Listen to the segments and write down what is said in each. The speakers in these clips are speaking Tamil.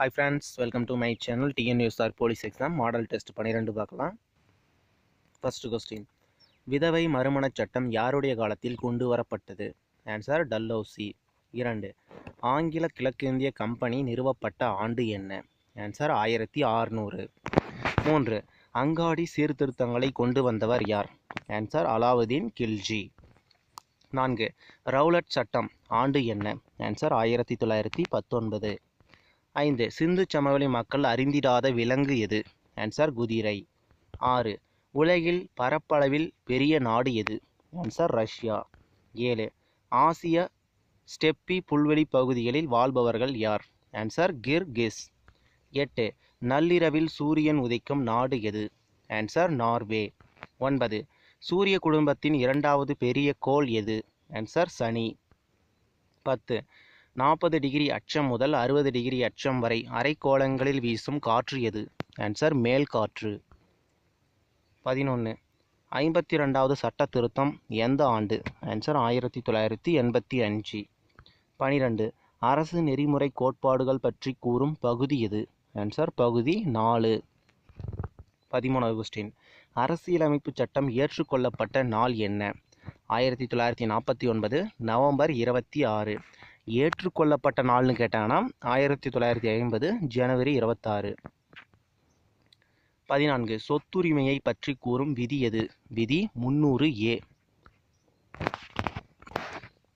Hi friends, welcome to my channel TNUSR Police Exam Model Test 12 பார்க்கலாம். First question. விதவை மறுமணச் சட்டம் யாருடைய காலத்தில் கொண்டு வரப்பட்டது? Answer Dalhousie. 2. ஆங்கில கிழக்கிந்திய கம்பெனி நிறுவப்பட்ட ஆண்டு என்ன? ஆன்சர் 1600. 3. அங்காடி சீர்திருத்தங்களை கொண்டு வந்தவர் யார்? ஆன்சர் அலாவுதீன் கில்ஜி. 4. ரவுலட் சட்டம் ஆண்டு என்ன? ஆன்சர் 1919. 5. சிந்து சமவெளி மக்கள் அறிந்திடாத விலங்கு எது? ஆன்சர் குதிரை. 6. உலகில் பரப்பளவில் பெரிய நாடு எது? Answer Russia. 7. ஆசிய ஸ்டெப்பி புல்வெளி பகுதிகளில் வாழ்பவர்கள் யார்? Answer Kyrgyz. 8. நள்ளிரவில் சூரியன் உதிக்கும் நாடு எது? Answer Norway. 9. சூரிய குடும்பத்தின் இரண்டாவது பெரிய கோள் எது? ஆன்சர் சனி. 10. 40 டிகிரி அச்சம் முதல் 60 டிகிரி அச்சம் வரை அரைக்கோளங்களில் வீசும் காற்று எது? ஆன்சர் மேல் காற்று. 11. 52வது சட்ட திருத்தம் எந்த ஆண்டு? ஆன்சர் 1985. 12. அரசு நெறிமுறை கோட்பாடுகள் பற்றி கூறும் பகுதி எது? ஆன்சர் பகுதி 4. 13வது கொஸ்டின். அரசியலமைப்பு சட்டம் ஏற்றுக்கொள்ளப்பட்ட நாள் என்ன? 1949 நவம்பர் 26. ஏற்றுக்கொள்ளப்பட்ட நாள்னு கேட்டாங்கன்னா 1950 ஜனவரி 26. 14. சொத்துரிமையை பற்றி கூறும் விதி எது? விதி 300A.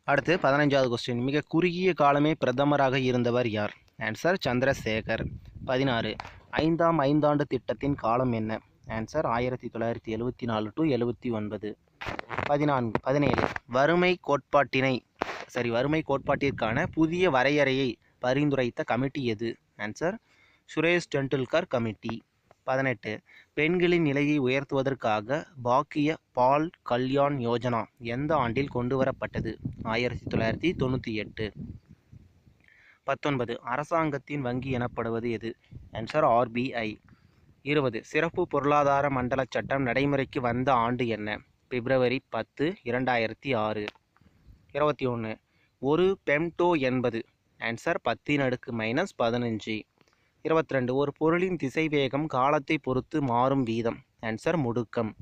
அடுத்து 15வது கொஸ்டின். மிக குறுகிய காலமே பிரதமராக இருந்தவர் யார்? ஆன்சர் சந்திரசேகர். 16. ஐந்தாம் ஐந்தாண்டு திட்டத்தின் காலம் என்ன? Answer 1974 to 79. 17. வறுமை கோட்பாட்டிற்கான புதிய வரையறையை பரிந்துரைத்த கமிட்டி எது? Answer Suresh Tendulkar committee. 18. பெண்களின் நிலையை உயர்த்துவதற்காக பாக்கிய பால் கல்யாண் யோஜனா எந்த ஆண்டில் கொண்டு வரப்பட்டது? 1998. 19. அரசாங்கத்தின் வங்கி எனப்படுவது எது? Answer RBI. 20. சிறப்பு பொருளாதார மண்டல சட்டம் நடைமுறைக்கு வந்த ஆண்டு என்ன? பிப்ரவரி 10, 2006. 21. ஒரு பெம்டோ என்பது? ஆன்சர் 10⁻⁻15. 22. ஒரு பொருளின் திசைவேகம் காலத்தை பொறுத்து மாறும் வீதம்? ஆன்சர் முடுக்கம்.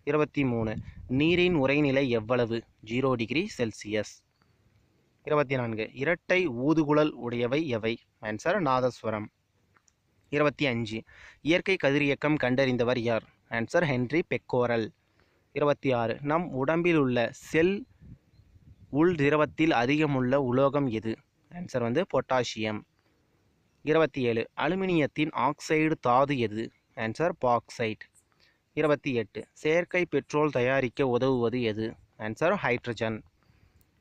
23. நீரின் உறைநிலை எவ்வளவு? 0 டிகிரி செல்சியஸ். 24. இரட்டை ஊதுகுழல் உடையவை எவை? ஆன்சர் நாதஸ்வரம். 25. இயற்கை கதிரியக்கம் கண்டறிந்தவர் யார்? Answer Henry Becquerel. 26. நம் உடம்பில் உள்ள செல் உள் திரவத்தில் அதிகமுள்ள உலோகம் எது? Answer potassium. 27. அலுமினியத்தின் ஆக்சைடு தாது எது? Answer bauxite. 28. செயற்கை பெட்ரோல் தயாரிக்க உதவுவது எது? Answer hydrogen.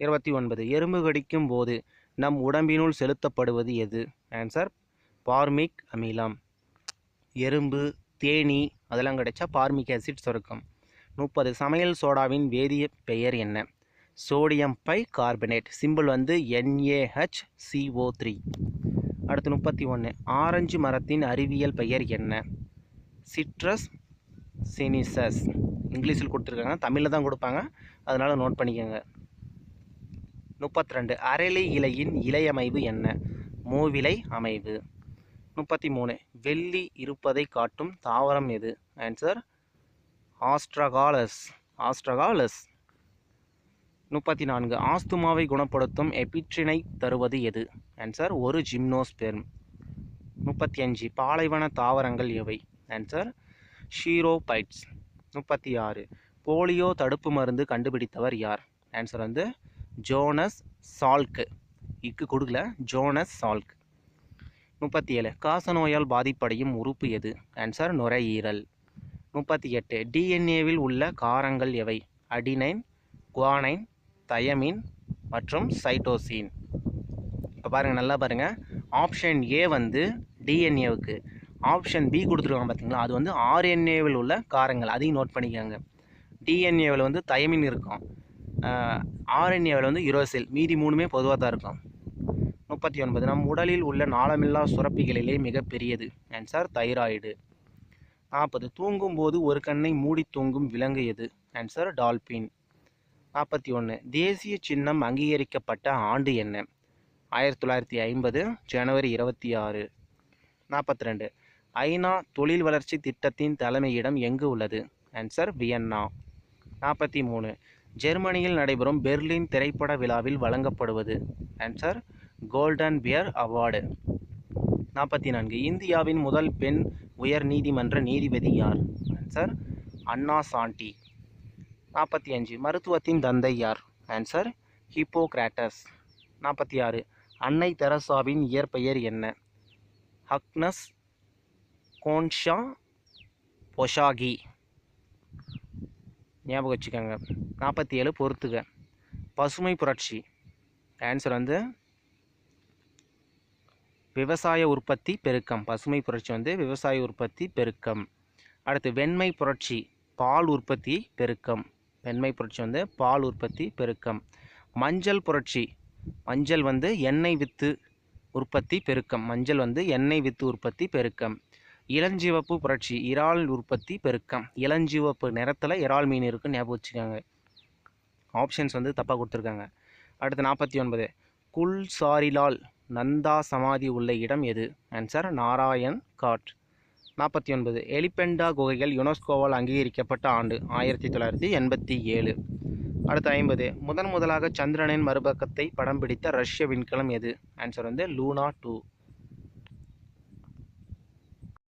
29. எறும்பு கடிக்கும் போது நம் உடம்பினுள் செலுத்தப்படுவது எது? ஆன்சர் பார்மிக் அமிலம். எறும்பு, தேனீ அதெல்லாம் கிடைச்சா பார்மிக் ஆசிட் சுரக்கும். 30. சமையல் சோடாவின் வேதிய பெயர் என்ன? Sodium bicarbonate. Simple NaHCO3. அடுத்து 31. ஆரஞ்சு மரத்தின் அறிவியல் பெயர் என்ன? Citrus sinensis. இங்கிலீஷில் கொடுத்துருக்காங்க, தமிழில் தான் கொடுப்பாங்க, அதனால் நோட் பண்ணிக்கோங்க. 32. அரளி இலையின் இலை அமைவு என்ன? மூவிலை அமைவு. 33. வெள்ளி இருப்பதை காட்டும் தாவரம் எது? ஆன்சர் ஆஸ்ட்ரகாலஸ். 34. ஆஸ்துமாவை குணப்படுத்தும் எபிட்ரினை தருவது எது? ஆன்சர் ஒரு ஜிம்னோஸ்பெர்ம். 35. பாலைவன தாவரங்கள் எவை? ஆன்சர் ஷீரோபைட்ஸ். 36. போலியோ தடுப்பு மருந்து கண்டுபிடித்தவர் யார்? Answer Jonas Salk. கொடுக்கல, ஜோனஸ் சால்க். 37. காசநோயால் பாதிப்படையும் உறுப்பு எது? ஆன்சர் நுரையீரல். 38. டிஎன்ஏவில் உள்ள காரங்கள் எவை? அடினைன், குவானைன், தயமின் மற்றும் சைட்டோசின். இப்போ பாருங்கள், நல்லா பாருங்கள். ஆப்ஷன் ஏ டிஎன்ஏவுக்கு, ஆப்ஷன் பி கொடுத்துருக்காங்க பார்த்தீங்களா, அது ஆர்என்ஏவில் உள்ள காரங்கள். அதையும் நோட் பண்ணிக்கோங்க. டிஎன்ஏவில் தயமின் இருக்கும், ஆர்என்ஏவில் யுரோசில். மீதி மூணுமே பொதுவாக தான் இருக்கும். 39. நம் உடலில் உள்ள நாளமில்லா சுரப்பிகளிலே மிகப்பெரியது? Answer thyroid. 40. தூங்கும்போது ஒரு கண்ணை மூடி தூங்கும் விலங்கு எது? Answer dolphin. 41. தேசிய சின்னம் அங்கீகரிக்கப்பட்ட ஆண்டு என்ன? 1950 ஜனவரி 26. 42. ஐநா தொழில் வளர்ச்சி திட்டத்தின் தலைமையிடம் எங்கு உள்ளது? Answer Vienna. 43. ஜெர்மனியில் நடைபெறும் பெர்லின் திரைப்பட விழாவில் வழங்கப்படுவது? Answer golden bear award. 44. இந்தியாவின் முதல் பெண் உயர் நீதிமன்ற நீதிபதி யார்? ஆன்சர் அன்னா சாண்டி. 45. மருத்துவத்தின் தந்தை யார்? Answer Hippocrates. 46. அன்னை தெரசாவின் இயற்பெயர் என்ன? Agnes Gonxha Bojaxhiu. ஞாபகம் வச்சுக்கோங்க. 47. பொறுத்துக. பசுமை புரட்சி. ஆன்சர் வந்து விவசாய உற்பத்தி பெருக்கம். பசுமை புரட்சி வந்து விவசாய உற்பத்தி பெருக்கம். அடுத்து வெண்மை புரட்சி, பால் உற்பத்தி பெருக்கம். வெண்மை புரட்சி வந்து பால் உற்பத்தி பெருக்கம். மஞ்சள் புரட்சி, மஞ்சள் வந்து எண்ணெய் வித்து உற்பத்தி பெருக்கம். மஞ்சள் வந்து எண்ணெய் வித்து உற்பத்தி பெருக்கம். இளஞ்சிவப்பு புரட்சி, இறால் உற்பத்தி பெருக்கம். இளஞ்சிவப்பு நிறத்தில் இறால் மீன் இருக்குன்னு ஞாபகம் வச்சுக்கோங்க. ஆப்ஷன்ஸ் வந்து தப்பாக கொடுத்துருக்காங்க. அடுத்து 49. குல்சாரிலால் நந்தா சமாதி உள்ள இடம் எது? Answer Narayan God. 49. எலிபெண்டா குகைகள் யுனெஸ்கோவால் அங்கீகரிக்கப்பட்ட ஆண்டு? 1987. அடுத்து 50. முதலாக சந்திரனின் மறுபக்கத்தை படம் பிடித்த ரஷ்ய விண்கலம் எது? ஆன்சர் வந்து லூனா 2.